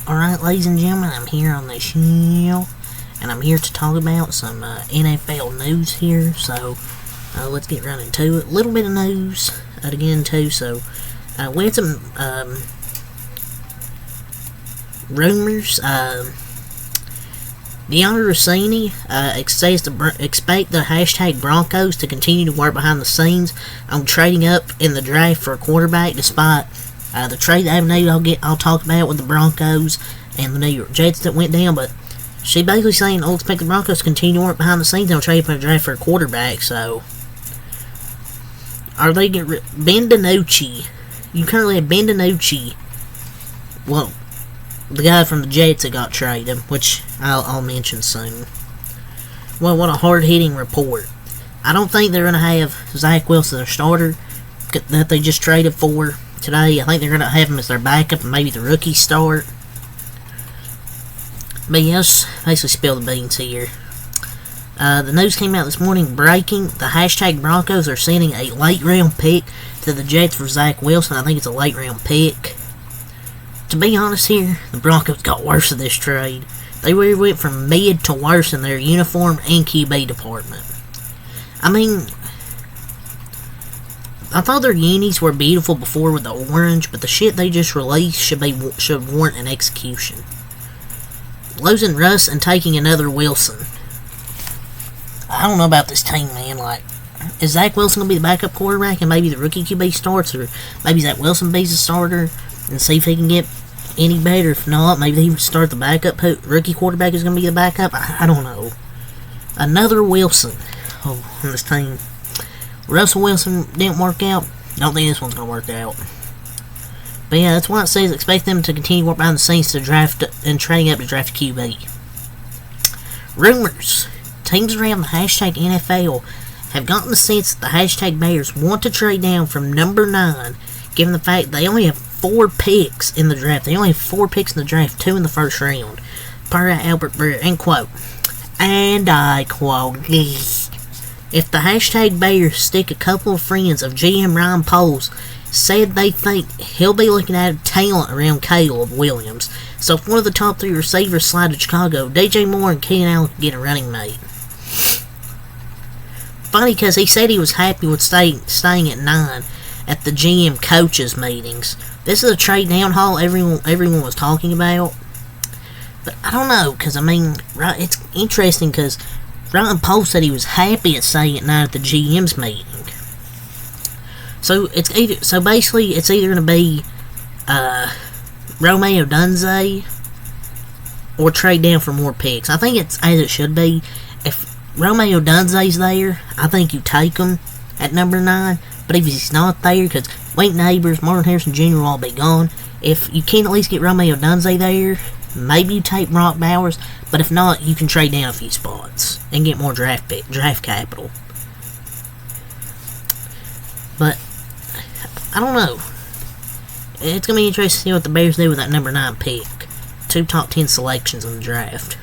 Alright, ladies and gentlemen, I'm here on the show, and I'm here to talk about some NFL news here, so let's get right into it. A little bit of news to get into, so we had some rumors. Deanna Rossini says to expect the hashtag Broncos to continue to work behind the scenes on trading up in the draft for a quarterback, despite the trade avenue I'll talk about with the Broncos and the New York Jets that went down. But she basically saying, I'll expect the Broncos to continue to work behind the scenes on trade up in the draft for a quarterback. So, are they Ben DiNucci? You currently have Ben DiNucci. Well, the guy from the Jets that got traded, which I'll mention soon. Well, what a hard-hitting report. I don't think they're going to have Zach Wilson, their starter, that they just traded for today. I think they're going to have him as their backup and maybe the rookie start. But yes, basically spill the beans here. The news came out this morning breaking. The hashtag Broncos are sending a late-round pick to the Jets for Zach Wilson. I think it's a late-round pick. To be honest here, the Broncos got worse of this trade. They really went from mid to worse in their uniform and QB department. I mean, I thought their unis were beautiful before with the orange, but the shit they just released should warrant an execution. Losing Russ and taking another Wilson. I don't know about this team, man. Like, is Zach Wilson going to be the backup quarterback and maybe the rookie QB starts, or maybe Zach Wilson be the starter and see if he can get any better? If not, maybe he would start the backup. Rookie quarterback is going to be the backup. I don't know. Another Wilson on this team. Russell Wilson didn't work out. Don't think this one's going to work out. But yeah, that's why it says expect them to continue work behind the scenes to draft and trading up to draft QB. Rumors. Teams around the hashtag NFL have gotten the sense that the hashtag Bears want to trade down from number 9, given the fact they only have 4 picks in the draft. They only have 4 picks in the draft, 2 in the first round. Per Albert Breer, end quote. And I quote, if the hashtag Bears stick a couple of friends of GM Ryan Poles said they think he'll be looking at talent around Caleb Williams. So if one of the top 3 receivers slide to Chicago, DJ Moore and Keenan Allen can get a running mate. Funny because he said he was happy with staying at 9 at the GM coaches meetings. This is a trade down haul everyone was talking about. But I don't know, because I mean, right, it's interesting because Ryan Poles said he was happy at staying at 9 at the GM's meeting. So basically it's either going to be Romeo Dunze or trade down for more picks. I think it's as it should be. If Romeo Dunze's there, I think you take him at number 9. But if he's not there, because Wink Neighbors, Martin Harrison Jr. will all be gone, if you can at least get Romeo Dunze there, maybe you take Brock Bowers. But if not, you can trade down a few spots and get more draft capital. But I don't know. It's going to be interesting to see what the Bears do with that number 9 pick. 2 top 10 selections in the draft.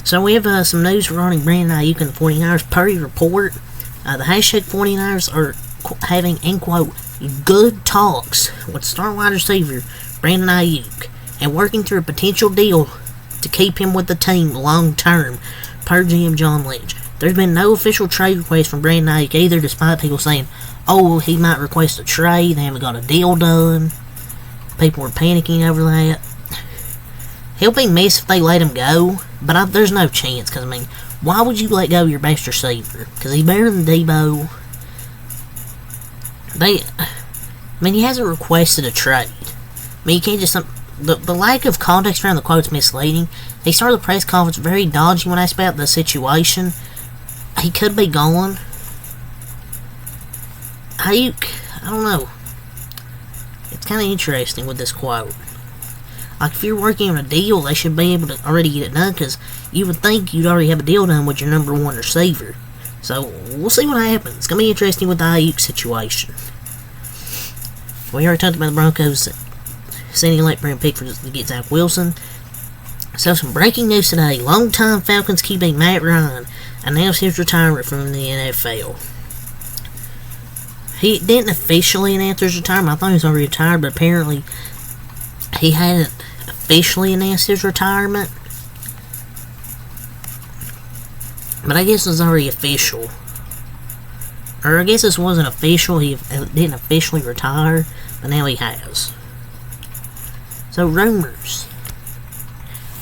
So we have some news regarding Brandon Ayuk and the 49ers. Per report, the hashtag 49ers are having, end quote, good talks with star wide receiver Brandon Ayuk and working through a potential deal to keep him with the team long term, per GM John Lynch. There's been no official trade request from Brandon Ayuk either, despite people saying, oh, he might request a trade, they haven't got a deal done. People were panicking over that. He'll be missed if they let him go, but there's no chance, because, I mean, why would you let go of your best receiver? Because he's better than Debo. He hasn't requested a trade. I mean, you can't just... The lack of context around the quote's misleading. He started the press conference very dodgy when asked about the situation. He could be gone. Ayuk, I don't know. It's kind of interesting with this quote. Like, if you're working on a deal, they should be able to already get it done, because you would think you'd already have a deal done with your number 1 receiver. So, we'll see what happens. It's going to be interesting with the Ayuk situation. We already talked about the Broncos sending a late round pick to get Zach Wilson. So, some breaking news today. Longtime Falcons QB Matt Ryan announced his retirement from the NFL. He didn't officially announce his retirement. I thought he was already retired, but apparently he hadn't officially announced his retirement. But I guess it's already official. Or I guess this wasn't official, he didn't officially retire, but now he has. So, rumors.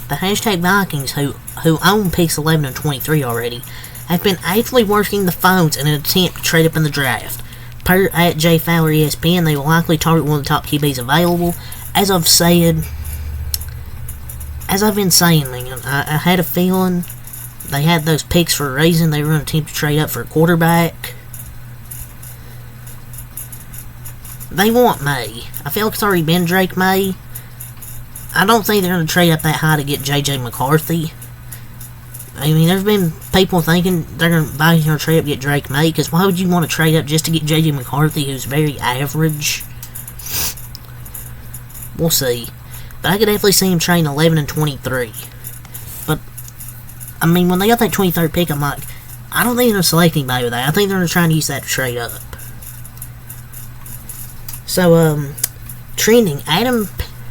The hashtag Vikings, who own picks 11 and 23 already, have been actively working the phones in an attempt to trade up in the draft. Per at Jay Fowler ESPN, they will likely target one of the top QBs available. As I've been saying, man, I had a feeling they had those picks for a reason. They were going to attempt to trade up for a quarterback. They want May. I feel like it's already been Drake May. I don't think they're going to trade up that high to get J.J. McCarthy. I mean, there's been people thinking they're going to trade up to get Drake May, because why would you want to trade up just to get J.J. McCarthy, who's very average? We'll see. But I could definitely see him trading 11 and 23. But, I mean, when they got that 23rd pick, I'm like, I don't think they're going to select anybody with that. I think they're going to try and use that to trade up. So, trending, Adam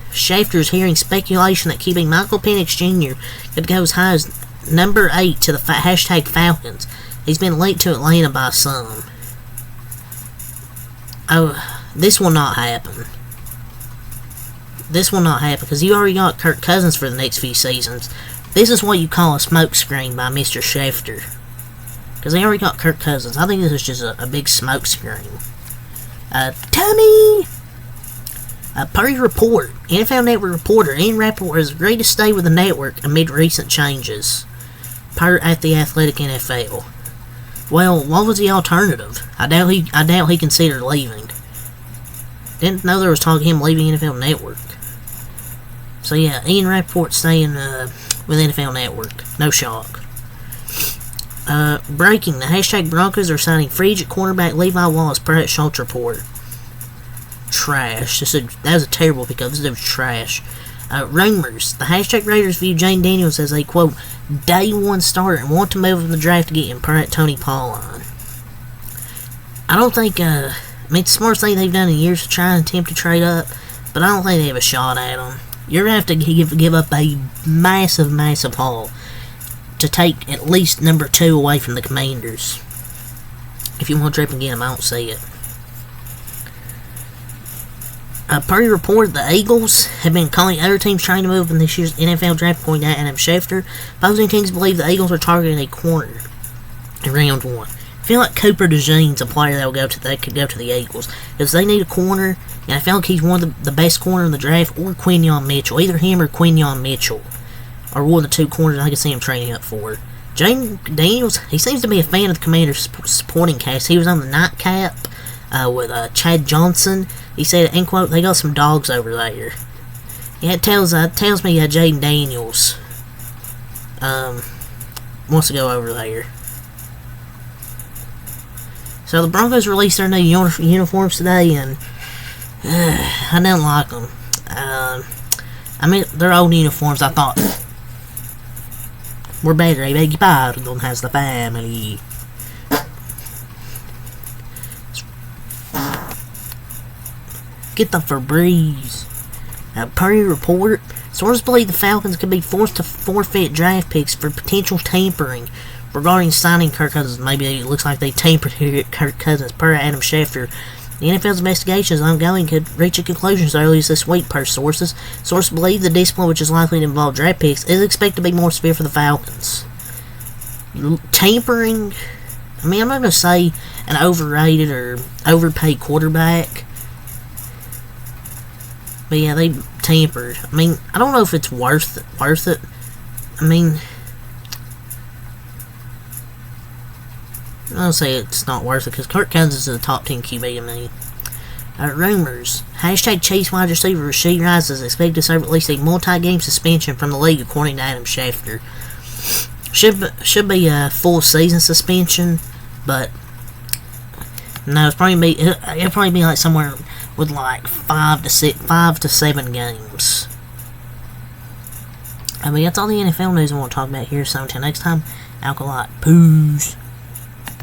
Schefter is hearing speculation that keeping Michael Penix Jr. could go as high as number 8 to the hashtag Falcons. He's been linked to Atlanta by some. Oh, this will not happen. This will not happen, because you already got Kirk Cousins for the next few seasons. This is what you call a smokescreen by Mr. Schefter. Because they already got Kirk Cousins. I think this is just a big smokescreen. Tommy! Per report, NFL Network reporter Ian Rappaport has agreed to stay with the network amid recent changes. Per at the Athletic NFL. Well, what was the alternative? I doubt he considered leaving. Didn't know there was talk of him leaving NFL Network. So yeah, Ian Rappaport staying with NFL Network. No shock. Breaking, the hashtag Broncos are signing free agent cornerback Levi Wallace per at Schultz report. Trash. That was a terrible pickup. This was trash. Rumors. The hashtag Raiders view Jane Daniels as a, quote, day one starter and want to move in the draft to get him per at Tony Pauline. I don't think, I mean, it's the smartest thing they've done in years to try and attempt to trade up, but I don't think they have a shot at him. You're going to have to give up a massive, massive haul to take at least number 2 away from the Commanders. If you want to trip and get him, I don't see it. Per report, the Eagles have been calling other teams trying to move in this year's NFL draft, according to Adam Schefter. Opposing teams believe the Eagles are targeting a corner in round 1. I feel like Cooper DeJean's a player that could go to the Eagles, because they need a corner, and I feel like he's one of the best corner in the draft, or Quinyon Mitchell. Either him or Quinyon Mitchell are one of the 2 corners I can see him trading up for. Jane Daniels, he seems to be a fan of the Commanders' supporting cast. He was on the nightcap with Chad Johnson. He said, end quote, they got some dogs over there. Yeah, it tells me Jaden Daniels wants to go over there. So the Broncos released their new uniforms today, and I don't like them. I mean, they're old uniforms. I thought we're better. I beg your pardon, has the family. Get the Febreze. Per report, sources believe the Falcons could be forced to forfeit draft picks for potential tampering regarding signing Kirk Cousins. Maybe it looks like they tampered here at Kirk Cousins. Per Adam Schefter, the NFL's investigation is ongoing, could reach a conclusion as early as this week, per sources. Sources believe the discipline, which is likely to involve draft picks, is expected to be more severe for the Falcons. Tampering, I mean, I'm not going to say an overrated or overpaid quarterback, but yeah, they tampered. I mean, I don't know if it's worth it. I mean, I'll say it's not worth it, because Kirk Cousins is a top 10 QB to me. Rumors. Hashtag Chiefs wide receiver Rashee Rice is expected to serve at least a multi-game suspension from the league, according to Adam Schefter. Should be a full season suspension, but no, it'll probably be like somewhere with like 5 to 7 games. I mean, that's all the NFL news I want to talk about here. So until next time, Alkalite. Peace.